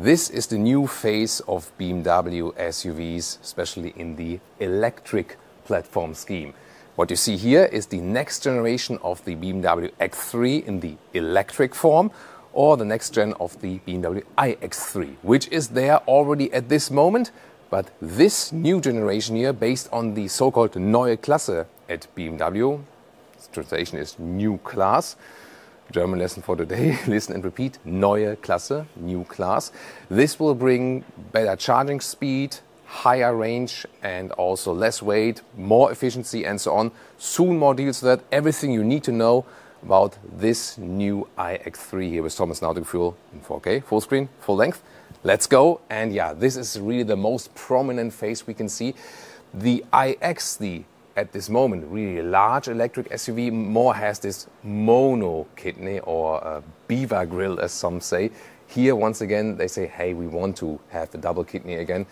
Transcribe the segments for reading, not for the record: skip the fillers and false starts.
This is the new face of BMW SUVs, especially in the electric platform scheme. What you see here is the next generation of the BMW X3 in the electric form, or the next gen of the BMW iX3, which is there already at this moment. But this new generation here, based on the so-called Neue Klasse at BMW, its translation is new class. German lesson for today, listen and repeat, Neue Klasse, new class. This will bring better charging speed, higher range and also less weight, more efficiency and so on. Soon more deals to that, everything you need to know about this new iX3 here with Thomas Nautic Fuel in 4K, full screen, full length. Let's go. And yeah, this is really the most prominent face we can see. The iX, at this moment, really large electric SUV, more has this mono kidney or beaver grill, as some say. Here, once again, they say, hey, we want to have a double kidney again.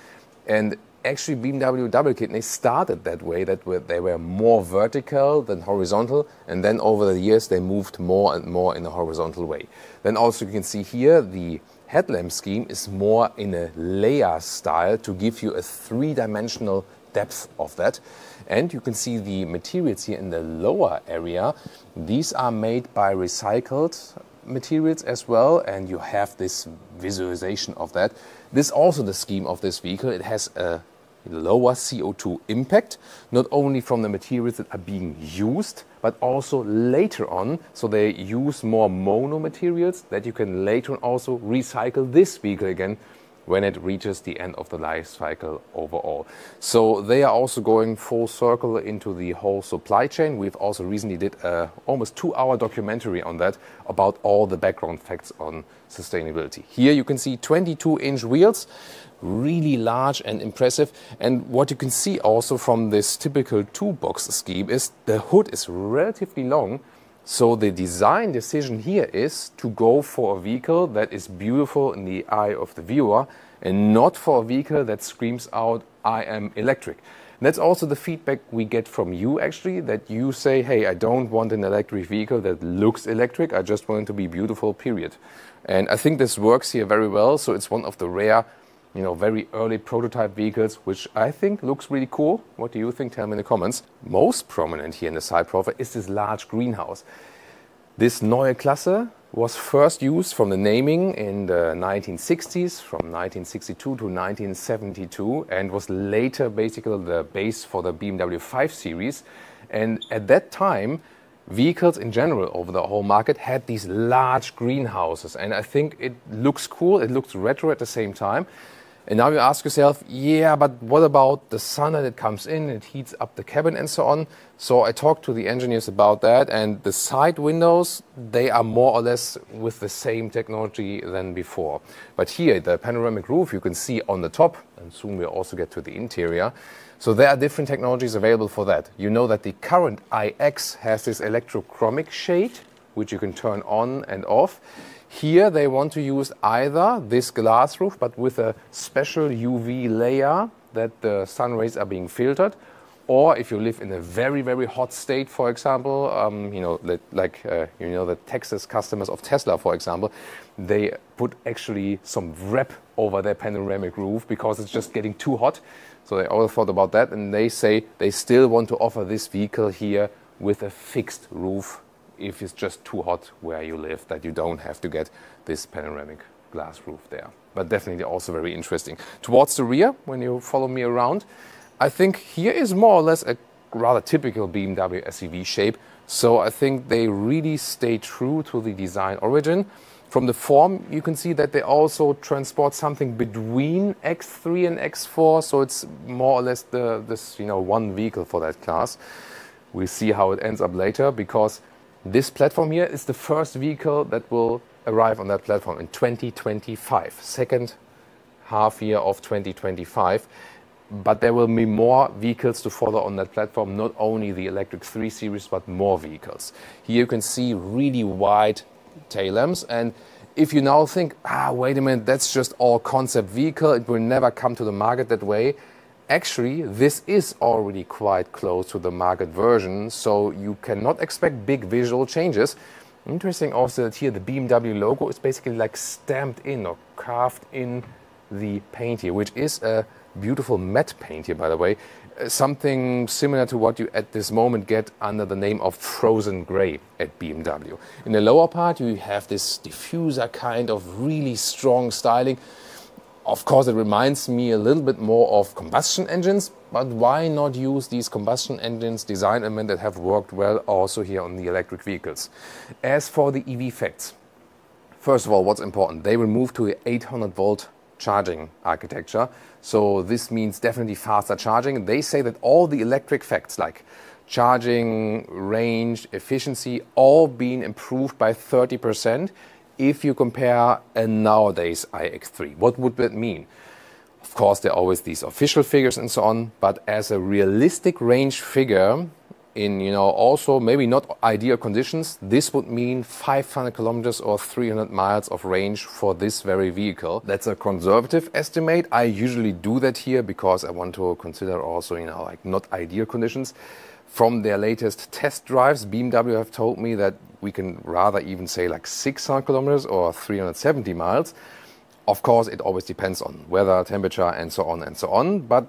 And actually, BMW double kidney started that way, they were more vertical than horizontal. And then over the years, they moved more and more in a horizontal way. Then also you can see here, the headlamp scheme is more in a layer style to give you a three-dimensional depth of that. And you can see the materials here in the lower area. These are made by recycled materials as well, and you have this visualization of that. This is also the scheme of this vehicle. It has a lower CO2 impact, not only from the materials that are being used, but also later on. So they use more mono materials that you can later on also recycle this vehicle again when it reaches the end of the life cycle overall. So they are also going full circle into the whole supply chain. We've also recently did a almost 2-hour documentary on that about all the background facts on sustainability. Here you can see 22-inch wheels, really large and impressive. And what you can see also from this typical two-box scheme is the hood is relatively long. So the design decision here is to go for a vehicle that is beautiful in the eye of the viewer and not for a vehicle that screams out, I am electric. And that's also the feedback we get from you actually, that you say, hey, I don't want an electric vehicle that looks electric, I just want it to be beautiful, period. And I think this works here very well. So it's one of the rare, very early prototype vehicles, which I think looks really cool. What do you think? Tell me in the comments. Most prominent here in the side profile is this large greenhouse. This Neue Klasse was first used from the naming in the 1960s, from 1962 to 1972, and was later basically the base for the BMW 5 Series. And at that time, vehicles in general over the whole market had these large greenhouses. And I think it looks cool, it looks retro at the same time. And now you ask yourself, yeah, but what about the sun that comes in, it heats up the cabin and so on. So I talked to the engineers about that, and the side windows, they are more or less with the same technology than before. But here, the panoramic roof, you can see on the top, and soon we'll also get to the interior. So there are different technologies available for that. You know that the current iX has this electrochromic shade, which you can turn on and off. Here they want to use either this glass roof, but with a special UV layer that the sun rays are being filtered, or if you live in a very, very hot state, for example, the Texas customers of Tesla, for example, they put actually some wrap over their panoramic roof because it's just getting too hot. So they all thought about that, and they say they still want to offer this vehicle here with a fixed roof if it's just too hot where you live, that you don't have to get this panoramic glass roof there. But definitely also very interesting. Towards the rear, when you follow me around, I think here is more or less a rather typical BMW SUV shape. So I think they really stay true to the design origin. From the form, you can see that they also transport something between X3 and X4. So it's more or less this one vehicle for that class. We'll see how it ends up later, because this platform here is the first vehicle that will arrive on that platform in 2025, second half year of 2025. But there will be more vehicles to follow on that platform, not only the electric 3 Series, but more vehicles. Here you can see really wide tail lamps. And if you now think, wait a minute, that's just all concept vehicle, it will never come to the market that way. Actually, this is already quite close to the market version, so you cannot expect big visual changes. Interesting also that here the BMW logo is basically like stamped in or carved in the paint here, which is a beautiful matte paint here, by the way. Something similar to what you at this moment get under the name of frozen grey at BMW. In the lower part you have this diffuser kind of really strong styling. Of course it reminds me a little bit more of combustion engines, but why not use these combustion engines design elements that have worked well also here on the electric vehicles. As for the EV facts, first of all, what's important, they will move to an 800 volt charging architecture. So this means definitely faster charging. They say that all the electric facts like charging, range, efficiency, all being improved by 30% if you compare a nowadays iX3. What would that mean? Of course, there are always these official figures and so on, but as a realistic range figure in, also maybe not ideal conditions, this would mean 500 kilometers or 300 miles of range for this very vehicle. That's a conservative estimate. I usually do that here because I want to consider also, like not ideal conditions. From their latest test drives, BMW have told me that we can rather even say like 600 kilometers or 370 miles. Of course, it always depends on weather, temperature, and so on and so on. But,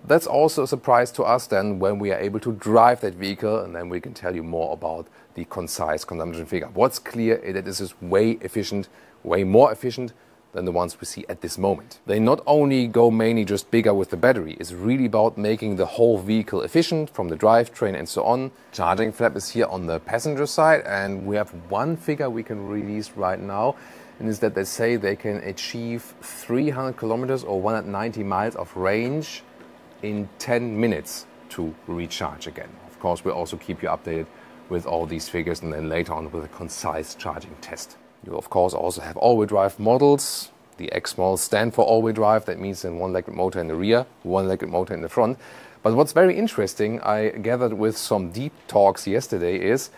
that's also a surprise to us then when we are able to drive that vehicle, and then we can tell you more about the concise consumption figure. What's clear is that this is way efficient, way more efficient than the ones we see at this moment. They not only go mainly just bigger with the battery, it's really about making the whole vehicle efficient from the drivetrain and so on. Charging flap is here on the passenger side, and we have one figure we can release right now. And is that they say they can achieve 300 kilometers or 190 miles of range in 10 minutes to recharge again. Of course, we'll also keep you updated with all these figures and then later on with a concise charging test. You of course also have all-wheel drive models. The X models stand for all-wheel drive. That means then one electric motor in the rear, one electric motor in the front. But what's very interesting, I gathered with some deep talks yesterday, is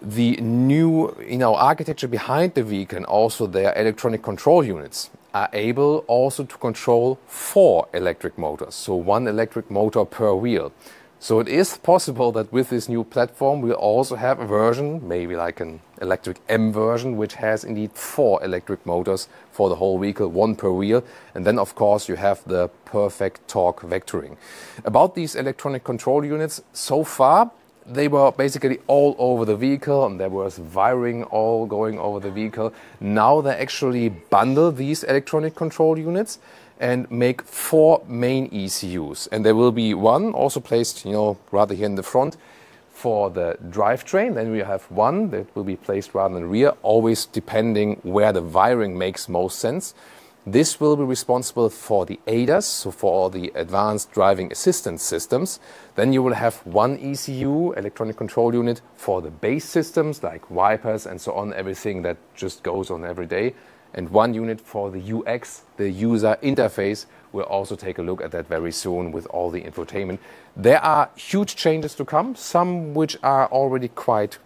the new architecture behind the vehicle and also their electronic control units are able also to control 4 electric motors, so 1 electric motor per wheel. So it is possible that with this new platform we'll also have a version, maybe like an electric M version, which has indeed 4 electric motors for the whole vehicle, 1 per wheel. And then of course you have the perfect torque vectoring. About these electronic control units, so far they were basically all over the vehicle and there was wiring all going over the vehicle. Now they actually bundle these electronic control units and make 4 main ECUs. And there will be one also placed, rather here in the front for the drivetrain. Then we have one that will be placed rather in the rear, always depending where the wiring makes most sense. This will be responsible for the ADAS, so for all the advanced driving assistance systems. Then you will have one ECU, electronic control unit, for the base systems like wipers and so on, everything that just goes on every day. And one unit for the UX, the user interface. We'll also take a look at that very soon with all the infotainment. There are huge changes to come, some which are already quite,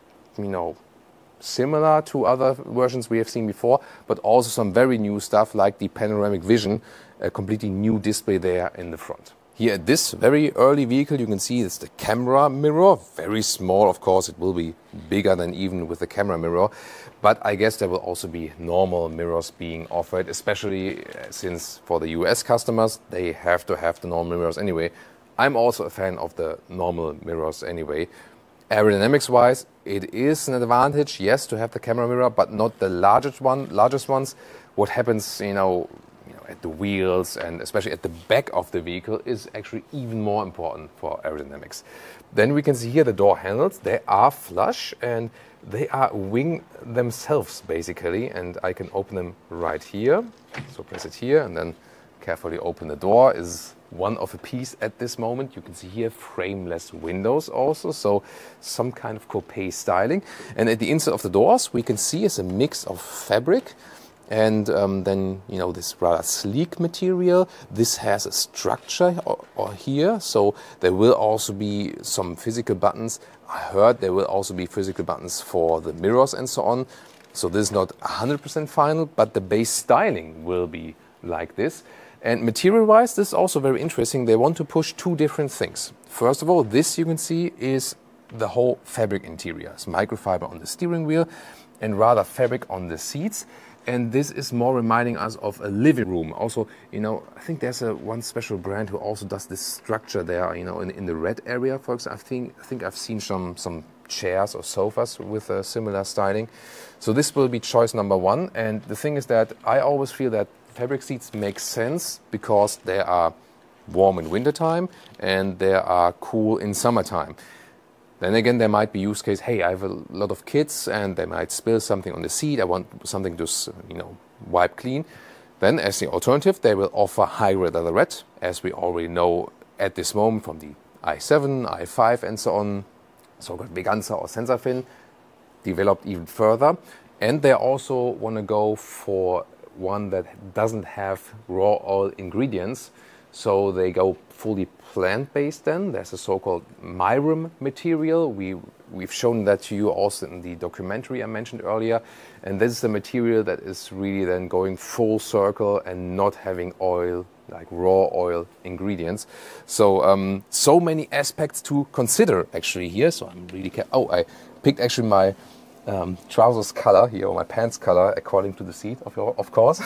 similar to other versions we have seen before, but also some very new stuff like the panoramic vision, a completely new display there in the front. Here at this very early vehicle you can see it's the camera mirror, very small of course, it will be bigger than even with the camera mirror, but I guess there will also be normal mirrors being offered, especially since for the US customers they have to have the normal mirrors anyway. I'm also a fan of the normal mirrors anyway. Aerodynamics wise, it is an advantage, yes, to have the camera mirror, but not the largest ones. What happens, at the wheels and especially at the back of the vehicle is actually even more important for aerodynamics. Then we can see here the door handles. They are flush and they are wing themselves basically, and I can open them right here. So press it here and then carefully open the door. Is one of a piece at this moment. You can see here frameless windows also, so some kind of coupe styling. And at the inside of the doors we can see is a mix of fabric and then this rather sleek material. This has a structure or here, so there will also be some physical buttons. I heard there will also be physical buttons for the mirrors and so on. So this is not 100% final, but the base styling will be like this. And material-wise, this is also very interesting. They want to push 2 different things. First of all, this you can see is the whole fabric interior. It's microfiber on the steering wheel and rather fabric on the seats. And this is more reminding us of a living room. Also, you know, I think there's one special brand who also does this structure there, you know, in the red area, for example. I think I've seen some chairs or sofas with a similar styling. So this will be choice number one. And the thing is that I always feel that fabric seats make sense because they are warm in wintertime and they are cool in summertime. Then again, there might be use case, hey, I have a lot of kids and they might spill something on the seat. I want something to, you know, wipe clean. Then as the alternative, they will offer high-grade leatherette, as we already know at this moment from the i7, i5 and so on, so-called Veganza or Sensafin, developed even further. And they also want to go for one that doesn't have raw oil ingredients. So they go fully plant-based then. There's a so-called Myrum material. We've shown that to you also in the documentary I mentioned earlier. And this is the material that is really then going full circle and not having oil, like raw oil ingredients. So, so many aspects to consider actually here. So I'm really I picked actually my trousers color here, or my pants color, according to the seat, of course.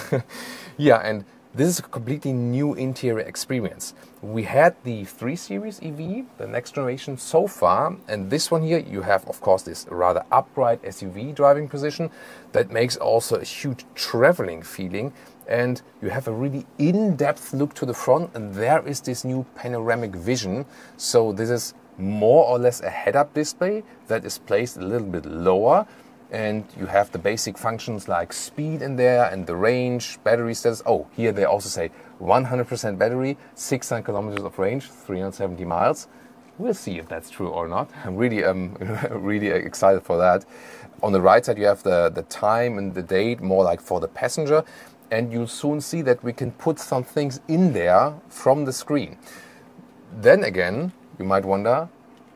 Yeah, and this is a completely new interior experience. We had the 3 Series EV, the next generation so far, and this one here, you have, of course, this rather upright SUV driving position that makes also a huge traveling feeling, and you have a really in-depth look to the front, and there is this new panoramic vision. So this is more or less a head-up display that is placed a little bit lower, and you have the basic functions like speed in there and the range, battery status. Oh, here they also say 100% battery, 600 kilometers of range, 370 miles. We'll see if that's true or not. I'm really, really excited for that. On the right side, you have the time and the date, more like for the passenger. And you'll soon see that we can put some things in there from the screen. Then again, you might wonder,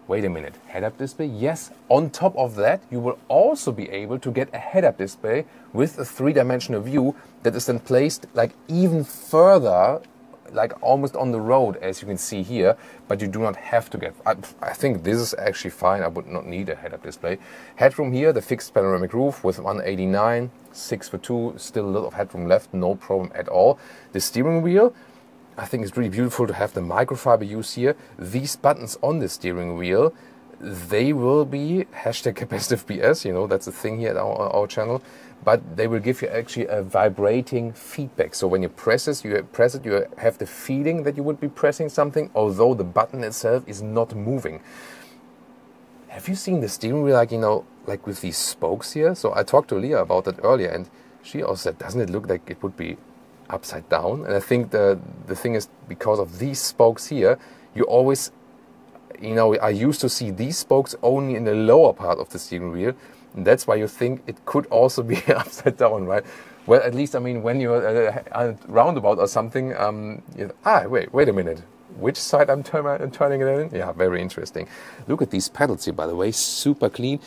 wait a minute, head-up display? Yes, on top of that, you will also be able to get a head-up display with a 3-dimensional view that is then placed like even further, like almost on the road, as you can see here, but you do not have to get, I think this is actually fine. I would not need a head-up display. Headroom here, the fixed panoramic roof with 189, 6'2", still a lot of headroom left, no problem at all. The steering wheel, I think it's really beautiful to have the microfiber use here. These buttons on the steering wheel, they will be #capacitive PS, you know, that's a thing here at our channel, but they will give you actually a vibrating feedback. So when you press it, you have the feeling that you would be pressing something, although the button itself is not moving. Have you seen the steering wheel, like, you know, like with these spokes here? So I talked to Leah about that earlier, and she also said, doesn't it look like it would be upside down? And I think the thing is, because of these spokes here, you always, you know, I used to see these spokes only in the lower part of the steering wheel, and that's why you think it could also be upside down, right? Well, at least, I mean, when you're at a roundabout or something, wait a minute, which side I'm turning it in? Yeah, very interesting. Look at these pedals here, by the way, super clean.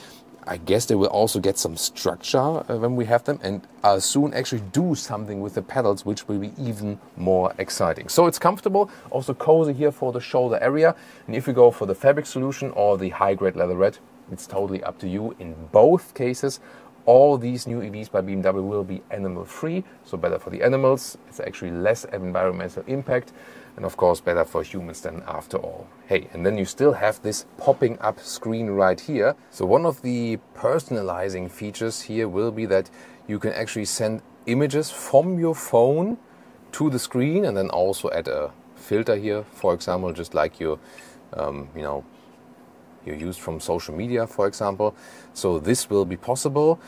I guess they will also get some structure when we have them, and I'll soon actually do something with the pedals, which will be even more exciting. So it's comfortable, also cozy here for the shoulder area. And if you go for the fabric solution or the high-grade leatherette, it's totally up to you. In both cases, all these new EVs by BMW will be animal-free, so better for the animals. It's actually less environmental impact, and of course better for humans then after all. Hey, and then you still have this popping up screen right here. So one of the personalizing features here will be that you can actually send images from your phone to the screen, and then also add a filter here, for example, just like you used from social media, for example. So this will be possible.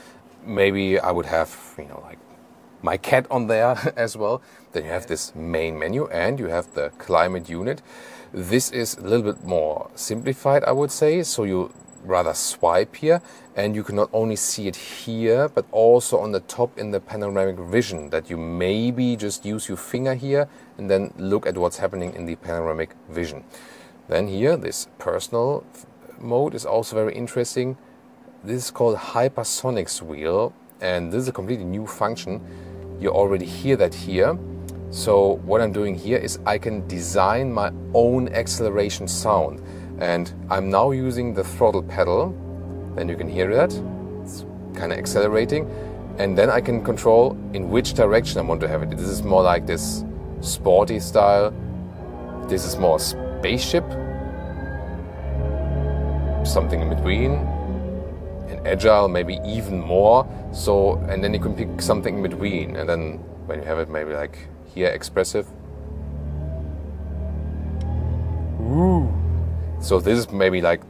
Maybe I would have, you know, like my cat on there as well. Then you have this main menu, and you have the climate unit. This is a little bit more simplified, I would say. So you rather swipe here, and you can not only see it here, but also on the top in the panoramic vision, that you maybe just use your finger here and then look at what's happening in the panoramic vision. Then here, this personal mode is also very interesting. This is called hypersonics wheel, and this is a completely new function. You already hear that here. So what I'm doing here is I can design my own acceleration sound. And I'm now using the throttle pedal. Then you can hear that. It's kind of accelerating. And then I can control in which direction I want to have it. This is more like this sporty style. This is more spaceship. Something in between. And agile, maybe even more. So, and then you can pick something in between. And then when you have it maybe like here, expressive. Ooh. So this is maybe like,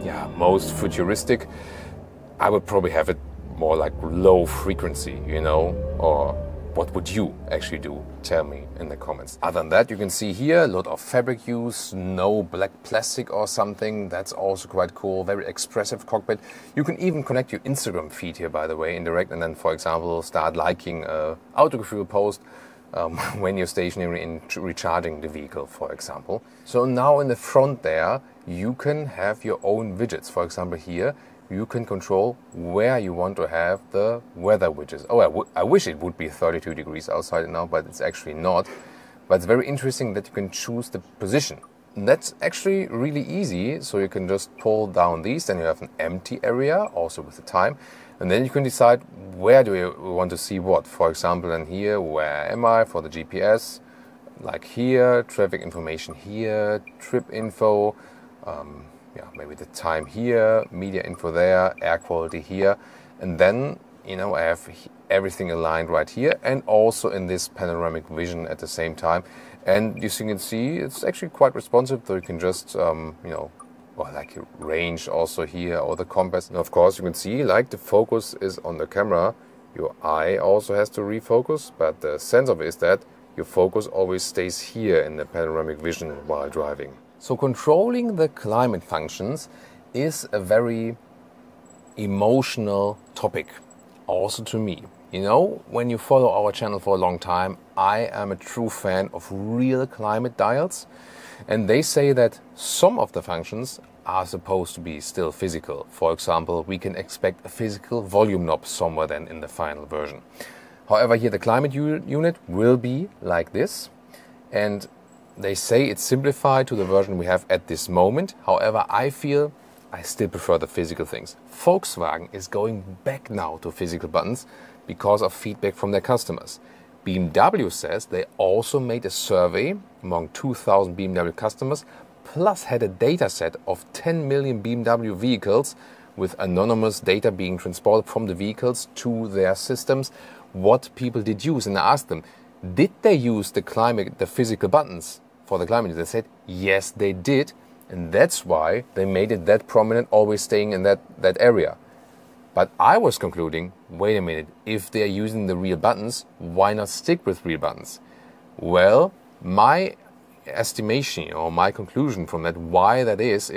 yeah, most futuristic. I would probably have it more like low frequency, you know, or what would you actually do? Tell me in the comments. Other than that, you can see here a lot of fabric use, no black plastic or something. That's also quite cool. Very expressive cockpit. You can even connect your Instagram feed here, by the way, in direct, and then, for example, start liking a autography post when you're stationary and recharging the vehicle, for example. So now in the front there, you can have your own widgets. For example, here, you can control where you want to have the weather widgets. Oh, I wish it would be 32 degrees outside now, but it's actually not. But it's very interesting that you can choose the position. And that's actually really easy. So you can just pull down these, then you have an empty area, also with the time. And then you can decide where do you want to see what. For example, in here, where am I for the GPS? Like here, traffic information here, trip info, yeah, maybe the time here, media info there, air quality here. And then, you know, I have everything aligned right here and also in this panoramic vision at the same time. And as you can see, it's actually quite responsive, so you can just, you know, well, like range also here, or the compass. And of course, you can see like the focus is on the camera. Your eye also has to refocus, but the sense of it is that your focus always stays here in the panoramic vision while driving. So controlling the climate functions is a very emotional topic, also to me. You know, when you follow our channel for a long time, I am a true fan of real climate dials. And they say that some of the functions are supposed to be still physical. For example, we can expect a physical volume knob somewhere then in the final version. However, here the climate unit will be like this. And they say it's simplified to the version we have at this moment. However, I feel I still prefer the physical things. Volkswagen is going back now to physical buttons because of feedback from their customers. BMW says they also made a survey among 2,000 BMW customers, plus had a data set of 10 million BMW vehicles with anonymous data being transported from the vehicles to their systems, what people did use. And I asked them, did they use the physical buttons for the climate? They said, yes, they did. And that's why they made it that prominent, always staying in that area. But I was concluding, wait a minute, if they're using the real buttons, why not stick with real buttons? Well, my estimation or my conclusion from that, why that is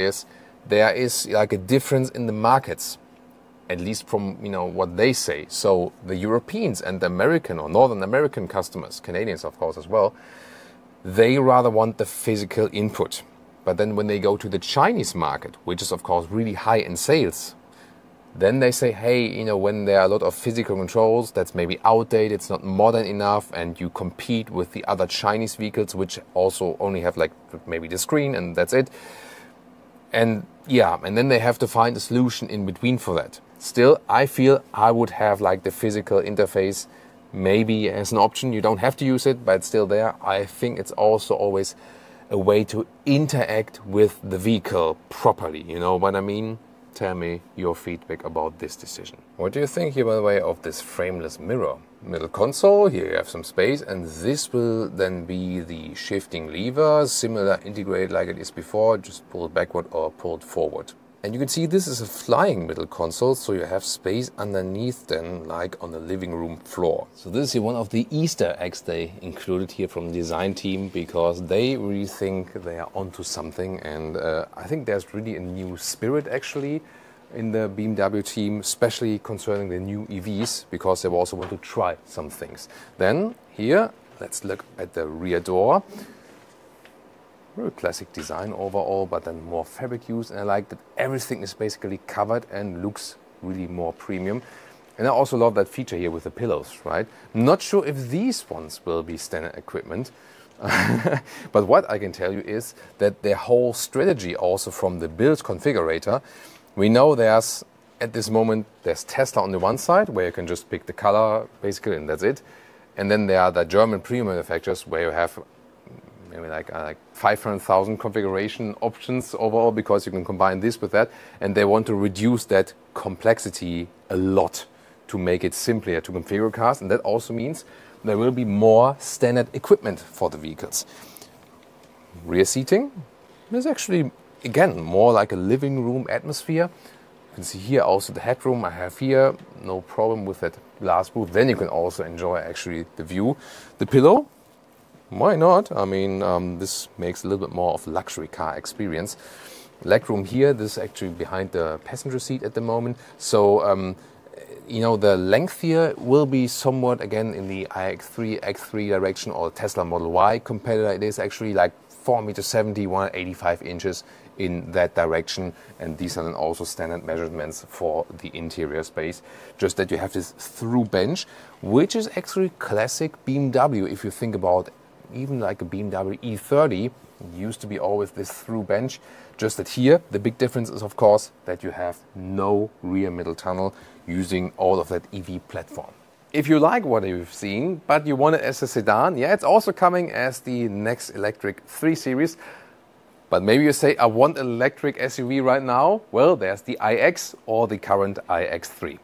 there is like a difference in the markets, at least from, you know, what they say. So the Europeans and the American or Northern American customers, Canadians of course as well, they rather want the physical input. But then when they go to the Chinese market, which is of course really high in sales, then they say, hey, you know, when there are a lot of physical controls, that's maybe outdated, it's not modern enough, and you compete with the other Chinese vehicles, which also only have like maybe the screen and that's it. And yeah, and then they have to find a solution in between for that. Still, I feel I would have like the physical interface maybe as an option. You don't have to use it, but it's still there. I think it's also always a way to interact with the vehicle properly. You know what I mean? Tell me your feedback about this decision. What do you think here, by the way, of this frameless mirror? Middle console, here you have some space, and this will then be the shifting lever, similar integrated like it is before, just pulled backward or pulled forward. And you can see this is a flying middle console, so you have space underneath then, like on the living room floor. So this is here one of the Easter eggs they included here from the design team, because they really think they are onto something, and I think there's really a new spirit actually in the BMW team, especially concerning the new EVs, because they also want to try some things. Then here, let's look at the rear door. Very classic design overall, but then more fabric use, and I like that everything is basically covered and looks really more premium. And I also love that feature here with the pillows, right? Not sure if these ones will be standard equipment, But what I can tell you is that their whole strategy also from the build configurator, we know there's, at this moment, there's Tesla on the one side, where you can just pick the color, basically, and that's it. And then there are the German premium manufacturers, where you have maybe like 500,000 configuration options overall, because you can combine this with that. And they want to reduce that complexity a lot to make it simpler to configure cars. And that also means there will be more standard equipment for the vehicles. Rear seating is actually, again, more like a living room atmosphere. You can see here also the headroom I have here, no problem with that glass roof. Then you can also enjoy actually the view. The pillow, why not? I mean, this makes a little bit more of a luxury car experience. Legroom here, this is actually behind the passenger seat at the moment. So, you know, the length here will be somewhat, again, in the iX3, X3 direction, or Tesla Model Y competitor. It is actually like 4.70 meters, 185 inches in that direction. And these are then also standard measurements for the interior space. Just that you have this through bench, which is actually classic BMW. If you think about even like a BMW E30, it used to be always this through bench. Just that here, the big difference is, of course, that you have no rear middle tunnel using all of that EV platform. If you like what you've seen, but you want it as a sedan, yeah, it's also coming as the next electric 3 Series. But maybe you say, I want an electric SUV right now. Well, there's the iX or the current iX3.